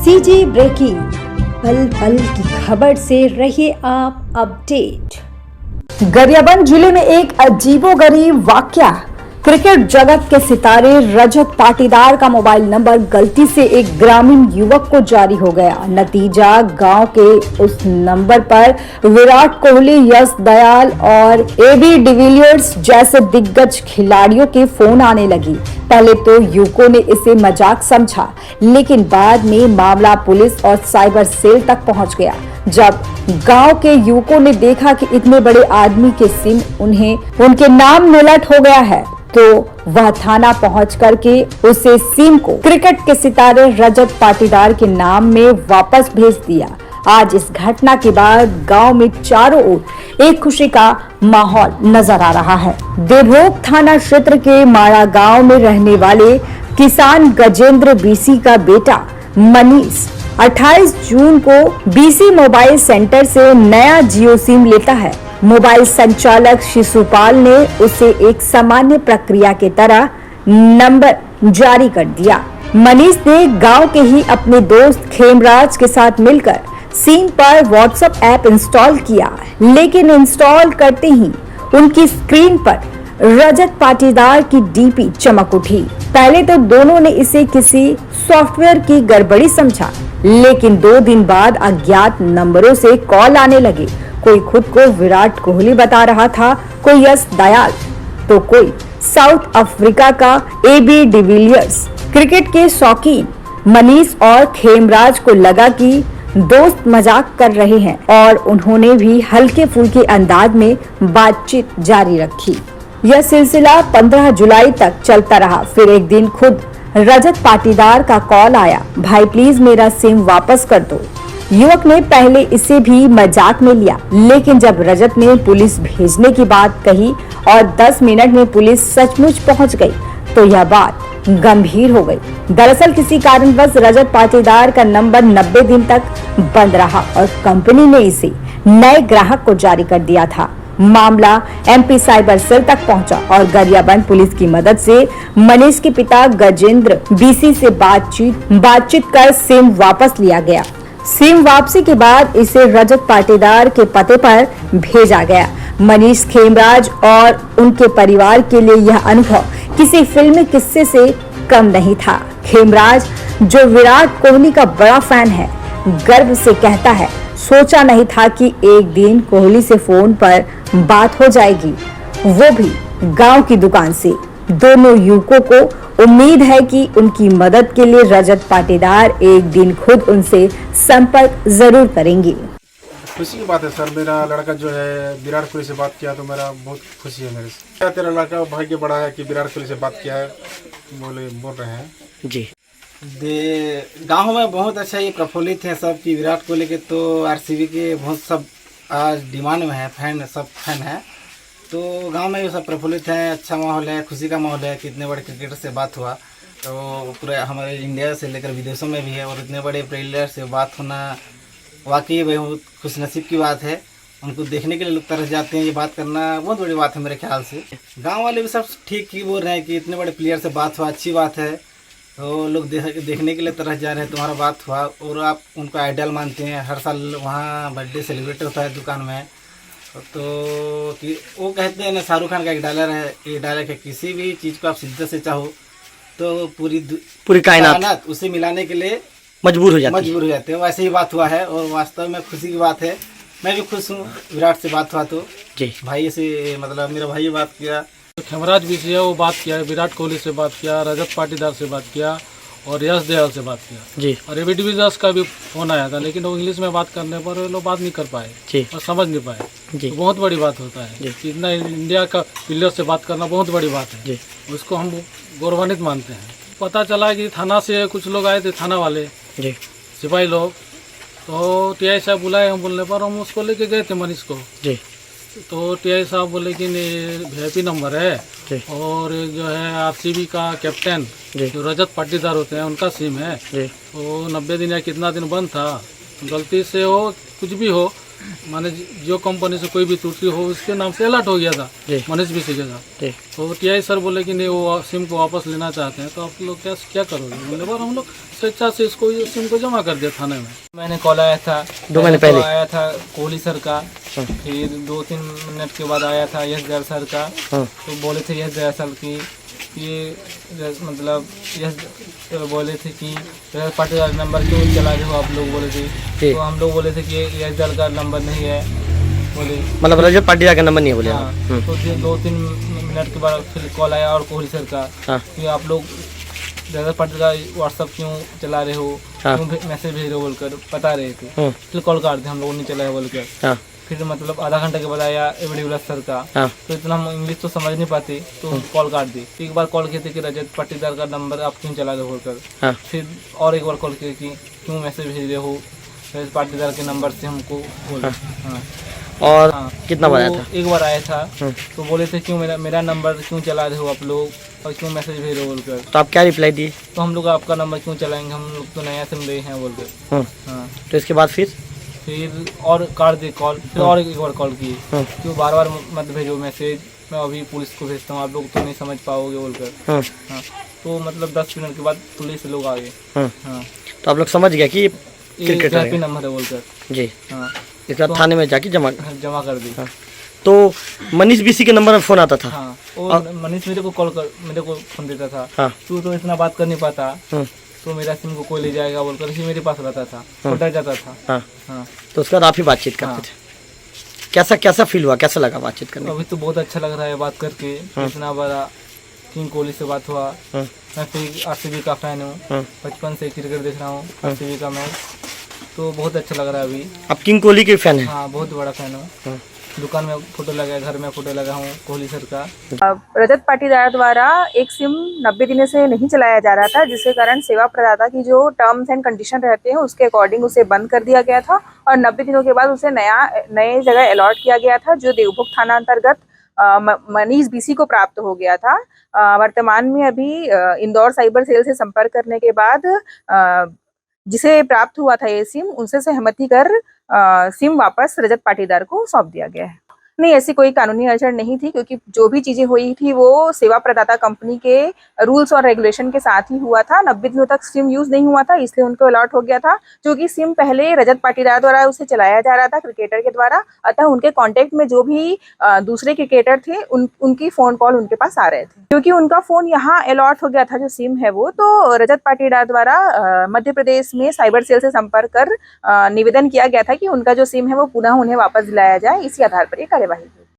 CG breaking, पल पल की खबर से रहिए आप अपडेट। गरियाबंद जिले में एक अजीबोगरीब वाकया। क्रिकेट जगत के सितारे रजत पाटीदार का मोबाइल नंबर गलती से एक ग्रामीण युवक को जारी हो गया। नतीजा, गांव के उस नंबर पर विराट कोहली, यश दयाल और एबी डिविलियर्स जैसे दिग्गज खिलाड़ियों के फोन आने लगी। पहले तो युवकों ने इसे मजाक समझा, लेकिन बाद में मामला पुलिस और साइबर सेल तक पहुंच गया। जब गांव के युवकों ने देखा कि इतने बड़े आदमी के सिम उनके नाम निलट हो गया है, तो वह थाना पहुंच करके उसे सिम को क्रिकेट के सितारे रजत पाटीदार के नाम में वापस भेज दिया। आज इस घटना के बाद गांव में चारों ओर एक खुशी का माहौल नजर आ रहा है। देवभोग थाना क्षेत्र के माड़ा गांव में रहने वाले किसान गजेंद्र बीसी का बेटा मनीष 28 जून को बीसी मोबाइल सेंटर से नया जियो सिम लेता है। मोबाइल संचालक शिशुपाल ने उसे एक सामान्य प्रक्रिया के तरह नंबर जारी कर दिया। मनीष ने गांव के ही अपने दोस्त खेमराज के साथ मिलकर सिम पर व्हाट्सएप ऐप इंस्टॉल किया, लेकिन इंस्टॉल करते ही उनकी स्क्रीन पर रजत पाटीदार की डीपी चमक उठी। पहले तो दोनों ने इसे किसी सॉफ्टवेयर की गड़बड़ी समझा, लेकिन 2 दिन बाद अज्ञात नंबरों से कॉल आने लगे। कोई खुद को विराट कोहली बता रहा था, कोई यश दयाल, तो कोई साउथ अफ्रीका का एबी डिविलियर्स। क्रिकेट के शौकीन मनीष और खेमराज को लगा कि दोस्त मजाक कर रहे हैं और उन्होंने भी हल्के फुल्के अंदाज में बातचीत जारी रखी। यह सिलसिला 15 जुलाई तक चलता रहा। फिर एक दिन खुद रजत पाटीदार का कॉल आया, भाई प्लीज मेरा सिम वापस कर दो। युवक ने पहले इसे भी मजाक में लिया, लेकिन जब रजत ने पुलिस भेजने की बात कही और 10 मिनट में पुलिस सचमुच पहुंच गई, तो यह बात गंभीर हो गई। दरअसल किसी कारणवश रजत पाटीदार का नंबर 90 दिन तक बंद रहा और कंपनी ने इसे नए ग्राहक को जारी कर दिया था। मामला एमपी साइबर सेल तक पहुंचा और गरियाबंद पुलिस की मदद से मनीष के पिता गजेंद्र बीसी से बातचीत कर सिम वापस लिया गया। सिम वापसी के बाद इसे रजत पाटीदार के पते पर भेजा गया। मनीष, खेमराज और उनके परिवार के लिए यह अनुभव किसी फिल्मी किस्से से कम नहीं था। खेमराज, जो विराट कोहली का बड़ा फैन है, गर्व से कहता है, सोचा नहीं था कि एक दिन कोहली से फोन पर बात हो जाएगी, वो भी गांव की दुकान से। दोनों युवकों को उम्मीद है कि उनकी मदद के लिए रजत पाटीदार एक दिन खुद उनसे संपर्क जरूर करेंगे। खुशी की बात है सर, मेरा लड़का जो है विराट कोहली से बात किया तो मेरा बहुत खुशी है मेरे से। क्या तेरा लड़का भाग्य बड़ा है कि विराट कोहली से बात किया है, बोल रहे हैं जी। गांव में बहुत अच्छा ये प्रफुल्लित है सब कि विराट कोहली के तो आरसीबी के बहुत सब आज डिमांड में है, सब फैन है, तो गांव में भी सब प्रफुल्लित है। अच्छा माहौल है, खुशी का माहौल है कि इतने बड़े क्रिकेटर से बात हुआ, तो पूरे हमारे इंडिया से लेकर विदेशों में भी है, और इतने बड़े प्लेयर से बात होना वाकई बहुत खुशनसीब की बात है। उनको देखने के लिए लोग तरस जाते हैं, ये बात करना बहुत बड़ी बात है मेरे ख्याल से। गांव वाले भी सब ठीक ही बोल रहे हैं कि इतने बड़े प्लेयर से बात हुआ, अच्छी बात है, तो लोग देखने के लिए तरस जा रहे हैं। तुम्हारा बात हुआ और आप उनको आइडल मानते हैं, हर साल वहाँ बर्थडे सेलिब्रेट होता है दुकान में, तो कि वो कहते हैं ना शाहरुख खान का एक डायलॉग है, किसी भी चीज़ को आप शिद्दत से चाहो तो पूरी कायनात उसे मिलाने के लिए मजबूर हो जाते हैं। वैसे ही बात हुआ है और वास्तव में खुशी की बात है। मैं भी खुश हूँ विराट से बात हुआ तो जी। भाई से मतलब मेरा भाई बात किया, खेमराज भी से वो बात किया, विराट कोहली से बात किया, रजत पाटीदार से बात किया और यश दयाल से बात किया जी। और एबी डिविलियर्स का भी फोन आया था, लेकिन वो इंग्लिश में बात करने पर वो लोग बात नहीं कर पाए जी। और समझ नहीं पाए जी। तो बहुत बड़ी बात होता है जी। इतना इंडिया का प्लेयर से बात करना बहुत बड़ी बात है जी। उसको हम गौरवान्वित मानते हैं। पता चला कि थाना से कुछ लोग आए थे, थाना वाले जी, सिपाही लोग, तो टीआई साहब बुलाए, हम बोलने पर हम उसको लेके गए थे मनीष को जी। तो टीआई साहब बोले कि VIP नंबर है और जो है आरसीबी का कैप्टन जो रजत पाटीदार होते हैं उनका सिम है, तो 90 दिन या कितना दिन बंद था, गलती से हो कुछ भी हो माने जो कंपनी से कोई भी त्रुटि हो उसके नाम से अलर्ट हो गया था जी। मनीष बीसी के साथ। जी। तो टीआई सर बोले कि नहीं वो सिम को वापस लेना चाहते हैं, तो आप लोग क्या करोगे? बोले बार हम लोग स्वेच्छा से इसको सिम को जमा कर दिया थाने में। मैंने कॉल आया था 2 महीने पहले। तो आया था कोहली सर का, फिर 2-3 मिनट के बाद आया था यश दयाल सर का। तो बोले थे यश दयाल सर की ये मतलब यश बोले थे कि पाटीदार नंबर क्यों चला रहे हो आप लोग, बोले थे। तो हम लोग बोले थे कि यश दयाल का नंबर नहीं है, बोले मतलब रजत पाटीदार का नंबर नहीं है बोले। हाँ। तो 2-3 मिनट के बाद फिर कॉल आया और कोहली सर का कि आप लोग रजत पाटीदार का व्हाट्सअप क्यों चला रहे हो, क्यों मैसेज भेज रहे हो बोलकर बता रहे थे। फिर कॉल काट दिया हम लोग नहीं चलाया बोलकर। फिर मतलब आधा घंटे के बाद आया एबडी विलास सर का। तो इतना हम इंग्लिश तो समझ नहीं पाते तो कॉल काट दी। एक बार कॉल किए थे कि रजत पाटीदार का नंबर आप क्यों चला रहे हो बोलकर। फिर और एक बार कॉल किए कि क्यों मैसेज भेज रहे हो रजत पाटीदार के नंबर से हमको बोले। और कितना बार आया था? एक बार आया था तो बोले थे क्यों मेरा नंबर क्यों चला रहे हो आप लोग और क्यों मैसेज भेज रहे हो बोलकर। तो आप क्या रिप्लाई दिए? तो हम लोग आपका नंबर क्यों चलाएंगे, हम लोग तो नया सिम रहे हैं बोलकर। हाँ। तो इसके बाद फिर और काट दे कॉल। फिर और एक बार कॉल किए क्यों बार बार मत भेजो मैसेज, मैं अभी पुलिस को भेजता हूँ, आप लोग तो नहीं समझ पाओगे बोलकर। हाँ। तो मतलब 10 मिनट के बाद पुलिस लोग आ गए। हाँ। तो आप लोग समझ गया कि क्रिकेटर VIP नंबर है बोलकर। जी। हाँ। इसके बाद थाने में जाके जमा कर दी। तो मनीष बीसी के नंबर में फोन आता था। हाँ। और मनीष मेरे को फोन देता था। तू तो इतना बात कर नहीं पाता, तो मेरा सिम को कोई ले जाएगा बोलकर ही मेरे पास रहता था, तो डर जाता था। हाँ। तो उसके बाद आप ही बातचीत करते थे। कैसा फील हुआ, कैसा लगा बातचीत करने? अभी तो बहुत अच्छा लग रहा है बात करके। इतना बड़ा किंग कोहली से बात हुआ। मैं फिर RCB का फैन हूँ, बचपन से क्रिकेट देख रहा हूँ RCB का मैच, तो बहुत अच्छा लग रहा है अभी। आप किंग कोहली के फैन हैं? हाँ, बहुत बड़ा फैन हूँ। दुकान में फोटो लगा, घर में फोटो लगा हूँ कोहली सर का। रजत पाटीदार द्वारा एक सिम 90 दिनों से नहीं चलाया जा रहा था, जिसके कारण सेवा प्रदाता की जो टर्म्स एंड कंडीशन रहते हैं उसके अकॉर्डिंग उसे बंद कर दिया गया था और 90 दिनों के बाद उसे नए जगह अलॉट किया गया था, जो देवभोग थाना अंतर्गत मनीष बीसी को प्राप्त हो गया था। वर्तमान में अभी इंदौर साइबर सेल से संपर्क करने के बाद जिसे प्राप्त हुआ था ये सिम, उनसे सहमति कर सिम वापस रजत पाटीदार को सौंप दिया गया है। नहीं, ऐसी कोई कानूनी अड़चन नहीं थी, क्योंकि जो भी चीजें हुई थी वो सेवा प्रदाता कंपनी के रूल्स और रेगुलेशन के साथ ही हुआ था। 90 दिनों तक सिम यूज नहीं हुआ था, इसलिए उनको अलॉट हो गया था। जो कि सिम पहले रजत पाटीदार द्वारा उसे चलाया जा रहा था क्रिकेटर के द्वारा, अतः उनके कांटेक्ट में जो भी दूसरे क्रिकेटर थे उनकी फोन कॉल उनके पास आ रहे थे। क्योंकि उनका फोन यहाँ अलॉट हो गया था जो सिम है वो, तो रजत पाटीदार द्वारा मध्य प्रदेश में साइबर सेल से संपर्क कर निवेदन किया गया था कि उनका जो सिम है वो पुनः उन्हें वापस दिलाया जाए। इसी आधार पर ये कार्यवाही हुई।